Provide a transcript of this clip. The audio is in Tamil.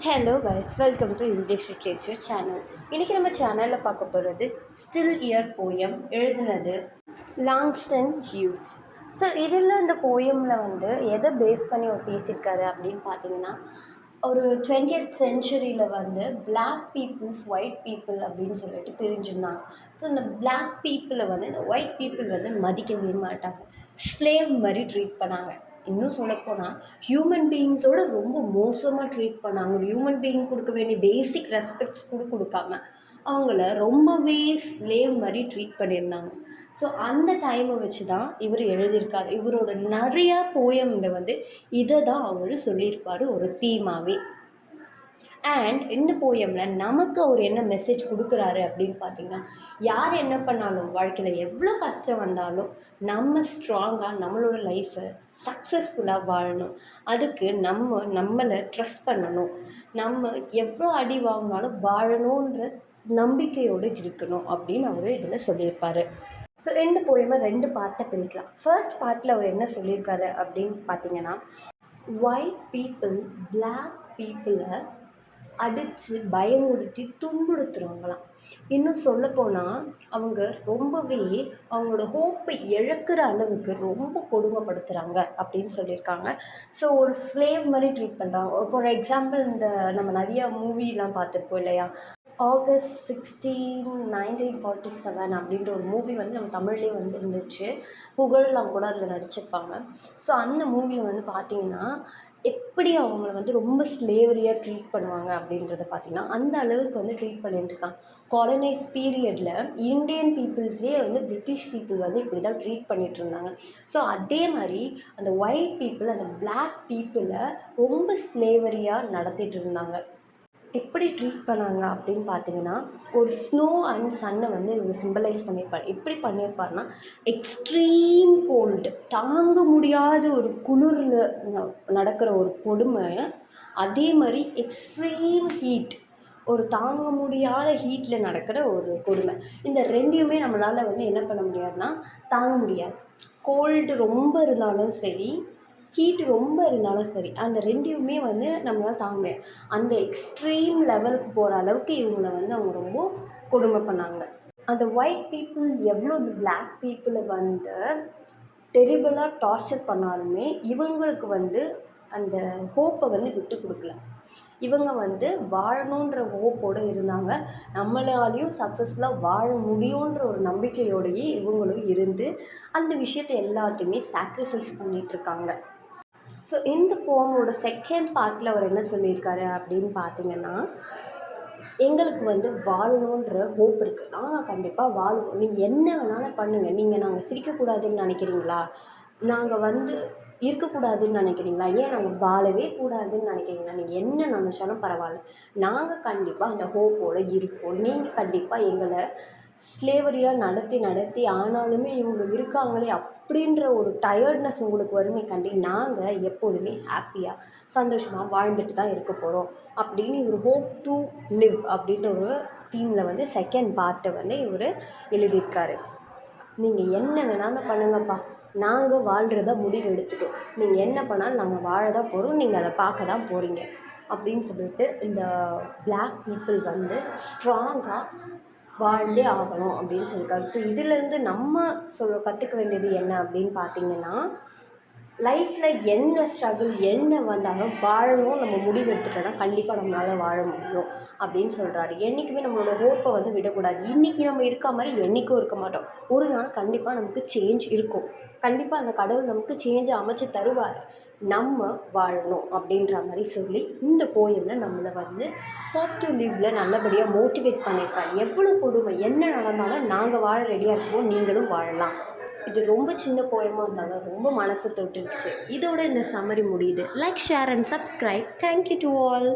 Hello guys, welcome to English literature channel. இன்றைக்கி நம்ம சேனலில் பார்க்க போகிறது ஸ்டில் இயர் போயம். எழுதுனது லாங்ஸ்டன் ஹியூஸ். ஸோ இதில் இந்த போயமில் வந்து எதை பேஸ் பண்ணி அவர் பேசியிருக்காரு அப்படின்னு பார்த்தீங்கன்னா, ஒரு 20th சென்ச்சுரியில் வந்து பிளாக் பீப்புள்ஸ் ஒயிட் பீப்புள் அப்படின்னு சொல்லிட்டு பிரிஞ்சிருந்தாங்க. ஸோ இந்த பிளாக் பீப்புளை வந்து இந்த ஒயிட் பீப்புள் வந்து மதிக்கவே மாட்டாங்க, ஸ்லேவ் மாதிரி ட்ரீட் பண்ணாங்க. இன்னும் சொல்லப்போனால் ஹியூமன் பீயிங்ஸோட ரொம்ப மோசமாக ட்ரீட் பண்ணாங்க. ஒரு ஹியூமன் பீயிங் கொடுக்க வேண்டிய பேசிக் ரெஸ்பெக்ட்ஸ் கூட கொடுக்காம அவங்கள ரொம்பவே ஸ்லேவ் மாதிரி ட்ரீட் பண்ணியிருந்தாங்க. ஸோ அந்த டைமை வச்சு தான் இவர் எழுதியிருக்காரு. இவரோட நிறையா போயமில் வந்து இதை தான் அவர் சொல்லியிருப்பார் ஒரு தீமாவே. அண்ட் இந்த போயமில் நமக்கு அவர் என்ன மெசேஜ் கொடுக்குறாரு அப்படின்னு பார்த்தீங்கன்னா, யார் என்ன பண்ணாலும் வாழ்க்கையில் எவ்வளோ கஷ்டம் வந்தாலும் நம்ம ஸ்ட்ராங்காக நம்மளோட லைஃப்பை சக்ஸஸ்ஃபுல்லாக வாழணும். அதுக்கு நம்மளை ட்ரஸ்ட் பண்ணணும். நம்ம எவ்வளோ அடி வாங்கினாலும் வாழணுன்ற நம்பிக்கையோடு இருக்கணும் அப்படின்னு அவர் இதில் சொல்லியிருப்பார். ஸோ இந்த போயமை 2 பார்ட்டை பிரிக்கலாம். ஃபர்ஸ்ட் பார்ட்டில் அவர் என்ன சொல்லியிருக்காரு அப்படின்னு பார்த்தீங்கன்னா, ஒயிட் பீப்புள் பிளாக் பீப்புளை அடித்து பயமுறுத்தி துன்புறுத்துறவங்களாம். இன்னும் சொல்லப்போனால் அவங்க ரொம்பவே அவங்களோட ஹோப்பை இழக்கிற அளவுக்கு ரொம்ப கொடுமைப்படுத்துகிறாங்க அப்படின்னு சொல்லியிருக்காங்க. ஸோ ஒரு ஸ்லேவ் மாதிரி ட்ரீட் பண்ணுறாங்க. ஃபார் எக்ஸாம்பிள், இந்த நம்ம நிறைய மூவிலாம் பார்த்துருப்போம் இல்லையா? ஆகஸ்ட் 16, 1947 அப்படின்ற ஒரு மூவி வந்து நம்ம தமிழ்லேயே வந்து இருந்துச்சு. புகழ்லாம் கூட அதில் நடிச்சிருப்பாங்க. ஸோ அந்த மூவியை வந்து பார்த்திங்கன்னா, எப்படி அவங்கள வந்து ரொம்ப ஸ்லேவரியாக ட்ரீட் பண்ணுவாங்க அப்படின்றத பார்த்திங்கன்னா, அந்த அளவுக்கு வந்து ட்ரீட் பண்ணிட்டு இருக்காங்க. காலனைஸ் பீரியடில் இந்தியன் பீப்புள்ஸே வந்து பிரிட்டிஷ் பீப்புள் வந்து இப்படி தான் ட்ரீட் பண்ணிகிட்டு இருந்தாங்க. ஸோ அதே மாதிரி அந்த ஒயிட் பீப்புள் அந்த பிளாக் பீப்புளை ரொம்ப ஸ்லேவரியாக நடத்திட்டு இருந்தாங்க. எப்படி ட்ரீட் பண்ணாங்க அப்படின்னு பார்த்தீங்கன்னா, ஒரு ஸ்னோ அண்ட் சன்னை வந்து இவர் சிம்பலைஸ் பண்ணியிருப்பார். எப்படி பண்ணியிருப்பார்னா, எக்ஸ்ட்ரீம் கோல்டு, தாங்க முடியாத ஒரு குளிரில் நடக்கிற ஒரு கொடுமை, அதே மாதிரி எக்ஸ்ட்ரீம் ஹீட், ஒரு தாங்க முடியாத ஹீட்டில் நடக்கிற ஒரு கொடுமை. இந்த ரெண்டையுமே நம்மளால் வந்து என்ன பண்ண முடியாதுன்னா தாங்க முடியாது. கோல்டு ரொம்ப இருந்தாலும் சரி, ஹீட் ரொம்ப இருந்தாலும் சரி, அந்த ரெண்டையுமே வந்து நம்மளால் தாங்க முடியாது. அந்த எக்ஸ்ட்ரீம் லெவலுக்கு போகிற அளவுக்கு இவங்களை வந்து அவங்க ரொம்ப கொடுமை பண்ணாங்க. அந்த ஒயிட் பீப்புள் எவ்வளோ பிளாக் பீப்புளை வந்து டெரிபிளாக டார்ச்சர் பண்ணாலுமே இவங்களுக்கு வந்து அந்த ஹோப்பை வந்து விட்டு கொடுக்கல. இவங்க வந்து வாழணுன்ற ஹோப்போடு இருந்தாங்க. நம்மளாலையும் சக்ஸஸ்ஃபுல்லாக வாழ முடியுன்ற ஒரு நம்பிக்கையோடையே இவங்களும் இருந்து அந்த விஷயத்தை எல்லாத்தையுமே சாக்ரிஃபைஸ் பண்ணிகிட்ருக்காங்க. ஸோ இந்த போமோட செகண்ட் பார்ட்டில் அவர் என்ன சொல்லியிருக்காரு அப்படின்னு பார்த்தீங்கன்னா, எங்களுக்கு வந்து வாழணுன்ற ஹோப் இருக்குது, நாங்கள் கண்டிப்பாக வாழ்வோம், நீங்கள் என்ன வேணாலும் பண்ணுங்கள், நீங்கள் நாங்கள் சிரிக்கக்கூடாதுன்னு நினைக்கிறீங்களா, நாங்கள் வந்து இருக்கக்கூடாதுன்னு நினைக்கிறீங்களா, ஏன் நாங்கள் வாழவே கூடாதுன்னு நினைக்கிறீங்களா, நீங்கள் என்ன நினச்சாலும் பரவாயில்ல, நாங்கள் கண்டிப்பாக அந்த ஹோப்போடு இருப்போம், நீங்கள் கண்டிப்பாக எங்களை ஸ்லேவரியாக நடத்தி ஆனாலுமே இவங்க இருக்காங்களே அப்படின்ற ஒரு டயர்ட்னஸ் உங்களுக்கு வறுமை கண்டி நாங்கள் எப்போதுமே ஹாப்பியாக சந்தோஷமாக வாழ்ந்துட்டு தான் இருக்க போகிறோம் அப்படின்னு இவர் ஹோப் டு லிவ் அப்படின்ற ஒரு தீமில் வந்து செகண்ட் பார்ட்டை வந்து இவர் எழுதியிருக்காரு. நீங்கள் என்ன வேணாலும் பண்ணுங்கப்பா, நாங்கள் வாழ்கிறத முடிவு எடுத்துட்டோம், நீங்கள் என்ன பண்ணாலும் நாங்கள் வாழ தான் போகிறோம், நீங்கள் அதை பார்க்க தான் போகிறீங்க அப்படின்னு சொல்லிட்டு இந்த பிளாக் பீப்புள் வந்து ஸ்ட்ராங்காக வாழ்ந்தே ஆகணும் அப்படின்னு சொல்லியிருக்காரு. ஸோ இதிலேருந்து நம்ம கற்றுக்க வேண்டியது என்ன அப்படின்னு பார்த்தீங்கன்னா, லைஃப்பில் என்ன ஸ்ட்ரகிள் என்ன வந்தாலும் வாழணும் நம்ம முடிவு எடுத்துட்டோன்னா கண்டிப்பாக நம்மளால் வாழ முடியும் அப்படின்னு சொல்கிறாரு. என்றைக்குமே நம்மளோட ஹோப்பை வந்து விடக்கூடாது. இன்றைக்கி நம்ம இருக்க மாதிரி என்றைக்கும் இருக்க மாட்டோம். ஒரு நாள் கண்டிப்பாக நமக்கு சேஞ்ச் இருக்கும். கண்டிப்பாக அந்த கடவுள் நமக்கு சேஞ்சை அமைச்சு தருவார். நம்ம வாழணும் அப்படின்ற மாதிரி சொல்லி இந்த போயமில் நம்மளை வந்து ஹோப் டு லிவ்ல நல்லபடியாக மோட்டிவேட் பண்ணியிருக்காரு. எவ்வளோ கொடுமை என்ன நடந்தாலும் நாங்கள் வாழ ரெடியாக இருக்கோம், நீங்களும் வாழலாம். இது ரொம்ப சின்ன போயமாக இருந்தாலும் ரொம்ப மனசை தொட்டுருச்சு. இதோட இந்த சம்மரி முடியுது. Like, share and subscribe. Thank you to all.